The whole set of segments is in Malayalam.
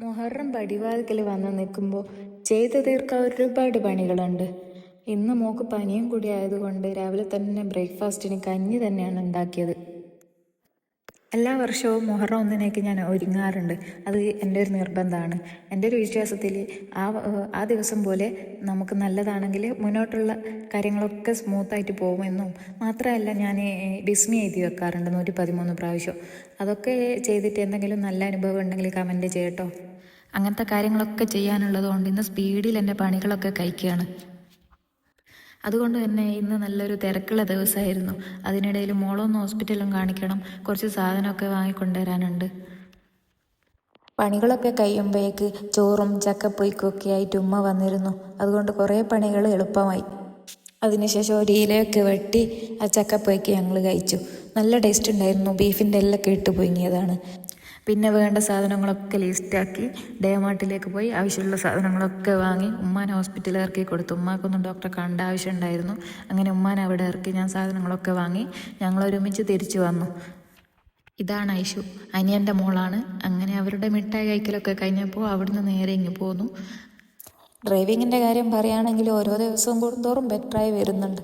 മുഹറം പടിവാതിക്കൽ വന്ന് നിൽക്കുമ്പോൾ ചെയ്തു തീർക്കാൻ ഒരുപാട് പണികളുണ്ട്. ഇന്ന് മോക്ക് പനിയും കൂടി ആയതുകൊണ്ട് രാവിലെ തന്നെ ബ്രേക്ക്ഫാസ്റ്റിന് കഞ്ഞി തന്നെയാണ് ഉണ്ടാക്കിയത്. എല്ലാ വർഷവും മുഹറം ഒന്നിനേക്ക് ഞാൻ ഒരുങ്ങാറുണ്ട്. അത് എൻ്റെ ഒരു നിർബന്ധമാണ്. എൻ്റെ ഒരു വിശ്വാസത്തിൽ ആ ദിവസം പോലെ നമുക്ക് നല്ലതാണെങ്കിൽ മുന്നോട്ടുള്ള കാര്യങ്ങളൊക്കെ സ്മൂത്തായിട്ട് പോകുമെന്നും മാത്രമല്ല, ഞാൻ ബിസ്മി എഴുതി വെക്കാറുണ്ട് 113 പ്രാവശ്യം. അതൊക്കെ ചെയ്തിട്ട് എന്തെങ്കിലും നല്ല അനുഭവം ഉണ്ടെങ്കിൽ കമൻറ്റ് ചെയ്യട്ടോ. അങ്ങനത്തെ കാര്യങ്ങളൊക്കെ ചെയ്യാനുള്ളത് കൊണ്ട് ഇന്ന് സ്പീഡിൽ എൻ്റെ പണികളൊക്കെ കഴിക്കുകയാണ്. അതുകൊണ്ട് തന്നെ ഇന്ന് നല്ലൊരു തിരക്കുള്ള ദിവസമായിരുന്നു. അതിനിടയിൽ മോളൊന്ന് ഹോസ്പിറ്റലും കാണിക്കണം, കുറച്ച് സാധനമൊക്കെ വാങ്ങിക്കൊണ്ടുവരാനുണ്ട്. പണികളൊക്കെ കഴിയുമ്പോഴേക്ക് ചോറും ചക്കപ്പൊയ്ക്കൊക്കെ ആയിട്ട് ഉമ്മ വന്നിരുന്നു. അതുകൊണ്ട് കുറേ പണികൾ എളുപ്പമായി. അതിനുശേഷം ഒരു ഇലയൊക്കെ വെട്ടി ആ ചക്കപ്പൊയ്ക്ക് ഞങ്ങൾ കഴിച്ചു. നല്ല ടേസ്റ്റ് ഉണ്ടായിരുന്നു. ബീഫിൻ്റെ എല്ലൊക്കെ ഇട്ട് പൊങ്ങിയതാണ്. പിന്നെ വേണ്ട സാധനങ്ങളൊക്കെ ലിസ്റ്റാക്കി ഡേമാർട്ടിലേക്ക് പോയി ആവശ്യമുള്ള സാധനങ്ങളൊക്കെ വാങ്ങി ഉമ്മാനെ ഹോസ്പിറ്റലിൽ ഇറക്കി കൊടുത്തു. ഉമ്മാക്കൊന്നും ഡോക്ടറെ കണ്ട ആവശ്യം ഉണ്ടായിരുന്നു. അങ്ങനെ ഉമ്മാനെ അവിടെ ഇറക്കി ഞാൻ സാധനങ്ങളൊക്കെ വാങ്ങി ഞങ്ങൾ ഒരുമിച്ച് തിരിച്ചു വന്നു. ഇതാണ് ഐഷു, അനിയൻ്റെ മോളാണ്. അങ്ങനെ അവരുടെ മിഠായി കഴിക്കലൊക്കെ കഴിഞ്ഞപ്പോൾ അവിടുന്ന് നേരെ ഇങ്ങ് പോന്നു. ഡ്രൈവിങ്ങിൻ്റെ കാര്യം പറയുകയാണെങ്കിൽ ഓരോ ദിവസവും കൂടുന്തോറും ബെറ്ററായി വരുന്നുണ്ട്.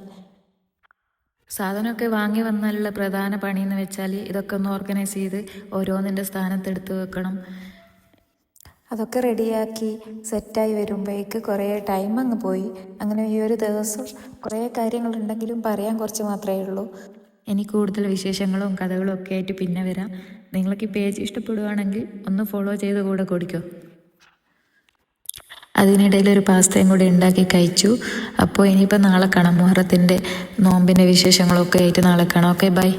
സാധനമൊക്കെ വാങ്ങി വന്നാലുള്ള പ്രധാന പണിയെന്ന് വെച്ചാൽ ഇതൊക്കെ ഒന്ന് ഓർഗനൈസ് ചെയ്ത് ഓരോന്നിൻ്റെ സ്ഥാനത്തെടുത്ത് വെക്കണം. അതൊക്കെ റെഡിയാക്കി സെറ്റായി വരുമ്പോഴേക്ക് കുറേ ടൈം അങ്ങ് പോയി. അങ്ങനെ ഈ ഒരു ദിവസം കുറേ കാര്യങ്ങളുണ്ടെങ്കിലും പറയാൻ കുറച്ച് മാത്രമേ ഉള്ളൂ. ഇനി കൂടുതൽ വിശേഷങ്ങളും കഥകളും ഒക്കെ ആയിട്ട് പിന്നെ വരാം. നിങ്ങൾക്ക് ഈ പേജ് ഇഷ്ടപ്പെടുവാണെങ്കിൽ ഒന്ന് ഫോളോ ചെയ്ത് കൂടെ കൊടുക്കോ. അതിനിടയിൽ ഒരു പാസ്തയും കൂടി ഉണ്ടാക്കി കഴിച്ചു. അപ്പോൾ ഇനിയിപ്പോൾ നാളെ കാണാം. മുഹറത്തിൻ്റെ നോമ്പിൻ്റെ വിശേഷങ്ങളൊക്കെ ആയിട്ട് നാളെ കാണാം. Okay, by.